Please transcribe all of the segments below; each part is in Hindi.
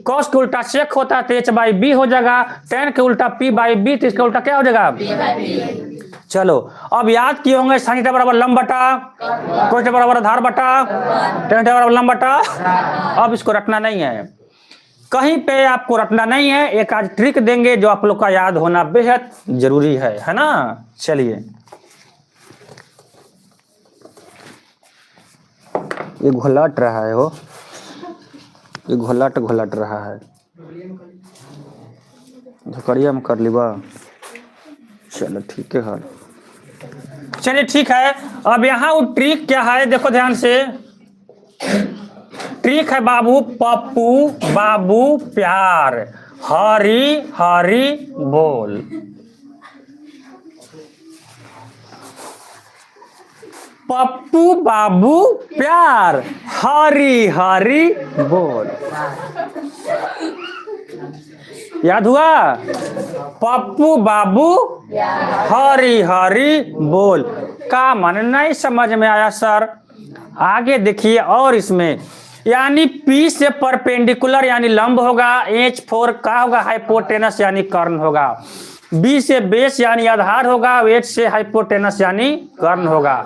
कॉस के उल्टा सेक होता है तो h बाई बी हो जाएगा, tan के उल्टा p बाई बी, तो इसका उल्टा क्या हो जाएगा? चलो अब याद किए होंगे sin थीटा बराबर लंब बटा cos थीटा बराबर आधार बटा tan थीटा बराबर लंब बटा। अब इसको रटना नहीं है, कहीं पे आपको रटना नहीं है, एक आज ट्रिक देंगे जो आप लोग का याद होना बेहद जरूरी है ना। चलिए ये घोलट रहा है, हो ये घोलट रहा है, धकड़िया में कर लीबा। चलो ठीक है, चलिए ठीक है। अब यहाँ वो ट्रिक क्या है देखो ध्यान से, ट्रिक है बाबू, पप्पू बाबू प्यार, हरी हरी बोल। पप्पू बाबू प्यार, हरी हरी बोल। याद हुआ? पप्पू बाबू हरी हरी बोल का मन नहीं समझ में आया सर? आगे देखिए, और इसमें यानी P से परपेंडिकुलर यानी लंब होगा, H4 का होगा हाइपोटेनस यानी कर्ण होगा, B से बेस यानी आधार होगा, H से हाइपोटेनस यानी कर्ण होगा।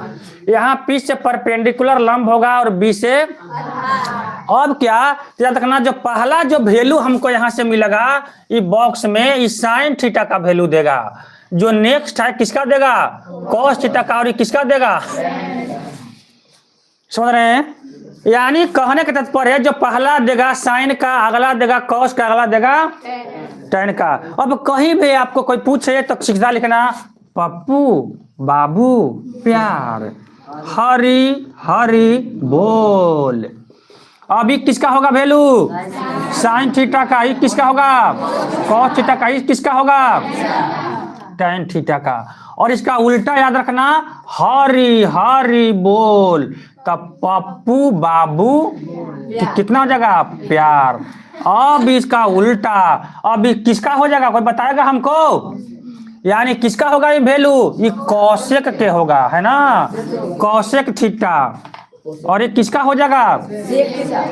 यहाँ P से परपेंडिकुलर लंब होगा और B से अब क्या याद रखना, जो पहला जो वैल्यू हमको यहाँ से मिलेगा इस बॉक्स में, इस साइन थीटा का वैल्यू देगा। जो नेक्स्ट है किसका देगा? कॉस थीटा का। और ये किसका देगा? समझ रहे हैं? यानी कहने का तात्पर्य है जो पहला देगा साइन का, अगला देगा कॉस का, अगला देगा टैन का। अब कहीं भी आपको कोई पूछे तो सीधा लिखना पप्पू बाबू प्यार, हरी हरी बोल। अभी किसका होगा वैल्यू? साइन थीटा का। ये किसका होगा? कॉस थीटा का। ये किसका होगा? टैन थीटा का। और इसका उल्टा याद रखना, हरी हरी बोल। तब पप्पू बाबू कितना हो जाएगा? प्यार। अब इसका उल्टा, अब किसका हो जाएगा? कोई बताएगा हमको? यानी किसका होगा ये वैल्यू? ये कौशिक के होगा, है ना, कौशिक थीटा। और ये किसका हो जाएगा?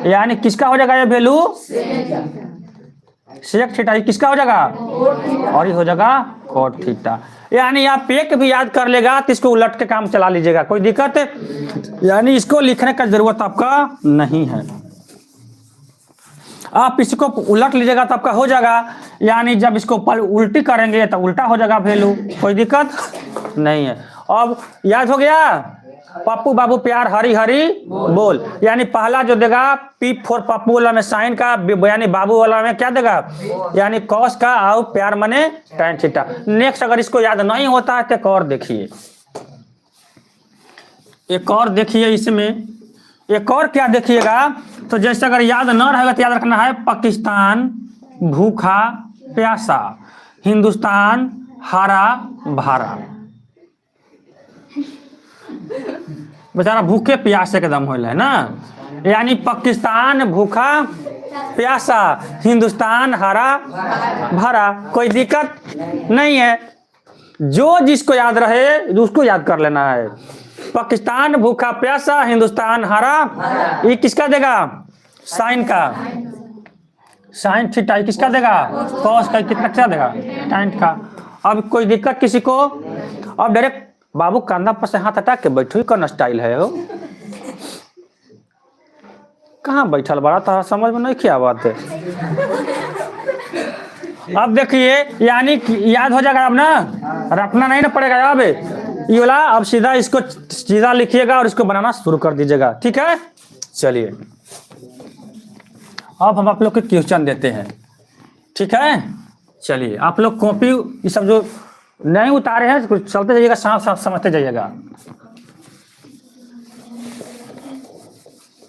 यानी किसका हो जाएगा ये वैल्यू? Sec theta. ये किसका हो जाएगा? और ये हो जाएगा कॉट थीटा। यानी आप एक भी याद कर लेगा तो इसको उलट के काम चला लीजिएगा, कोई दिक्कत है? यानी इसको लिखने का जरूरत आपका नहीं है, आप इसको उलट लीजिएगा तो आपका हो जाएगा। यानी जब इसको उल्टी करेंगे तो उल्टा हो जाएगा वैल्यू, कोई दिक्कत नहीं है। अब याद हो गया? पप्पू बाबू प्यार, हरी हरी बोल। यानी पहला जो देगा P4 पप्पू वाला में साइन का, यानी बाबू वाला में क्या देगा? यानी कॉस का, और प्यार मने टैन थीटा। नेक्स्ट अगर इसको याद नहीं होता है तो एक और देखिए, एक और देखिए इसमें, एक और क्या देखिएगा तो जैसे अगर याद न रहेगा तो याद रखना है पाकिस्तान भूखा प्यासा, हिंदुस्तान हरा भरा। बेचारा भूखे प्यासे के दम होल है ना। यानी पाकिस्तान भूखा प्यासा, हिंदुस्तान हरा भरा, कोई दिक्कत नहीं है। जो जिसको याद रहे उसको याद कर लेना है। पाकिस्तान भूखा प्यासा, हिंदुस्तान हरा। ये किसका देगा? साइन का। साइन थीटा किसका देगा? कॉस का। कितना क्या देगा? टैन का। अब कोई दिक्कत किसी को? अब डायरेक्ट बाबू कंधा पर से हाथ हटा के बैठो, कौन स्टाइल है हो? कहाँ बैठल बड़ा था, समझ में नहीं क्या बात है। अब देखिए, यानी याद हो जाएगा अब ना, रखना नहीं ना पड़ेगा। अब ये वाला अब सीधा इसको सीधा लिखिएगा और इसको बनाना शुरू कर दीजिएगा, ठीक है? चलिए अब हम आप लोग को क्वेश्चन देते हैं, ठीक है? चलिए आप लोग कॉपी ये सब जो नहीं उतारे हैं कुछ चलते जाइएगा, साफ साफ समझते जाइएगा।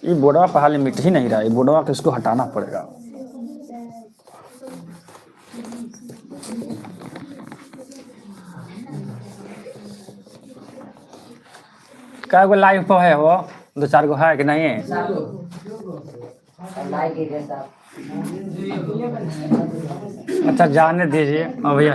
ये बोर्डवा पर हाल मिट ही नहीं रहा, ये बोर्डवा को इसको हटाना पड़ेगा। क्या गो लाइव पर है वो? 2-4 गो है कि नहीं है? अच्छा जाने दीजिए अब भैया।